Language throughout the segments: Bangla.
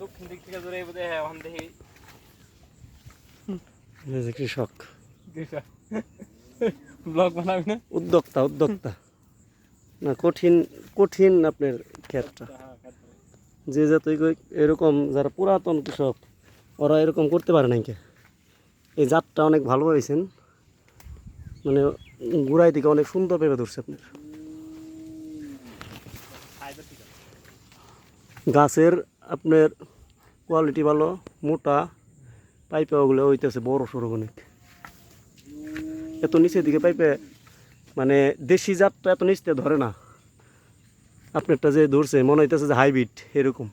দক্ষিণ দিক থেকে ধরে বোধ হয় ওখান থেকে কৃষক ব্লগ বানাবি না, উদ্যোক্তা উদ্যোক্তা না, কঠিন কঠিন আপনার ক্ষেতটা। যে যাতে এরকম যারা পুরাতন কৃষক ওরা এরকম করতে পারে নাই কে। এই জাতটা অনেক ভালো হয়েছেন, মানে গোড়াই থেকে অনেক সুন্দর পেঁপে ধরছে আপনার। গাছের আপনার কোয়ালিটি ভালো, মোটা, পাইপে ওগুলো হইতেছে বড় সড়ো অনেক। এত নিচের দিকে পাইপে মানে দেশি জাতটা এত নিচতে ধরে না, আপনারটা যে ধরছে মনে হইতেছে যে হাইব্রিড এরকম।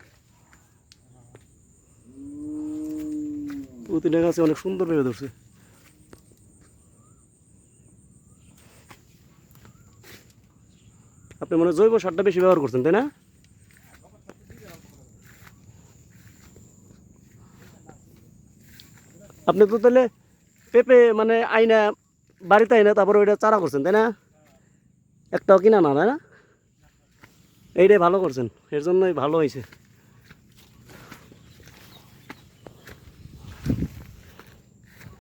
প্রতিটা গাছে অনেক সুন্দর পেঁপে ধরছে। আপনি মনে হয় জৈব সারটা বেশি ব্যবহার করছেন, তাই না? আপনি তো তাহলে পেঁপে মানে আইনা বাড়িতে আইনা তারপরে ওইটা চারা করছেন, তাই না? একটাও কিনা না, তাই না? এইটাই ভালো করছেন, এর জন্যই ভালো হয়েছে।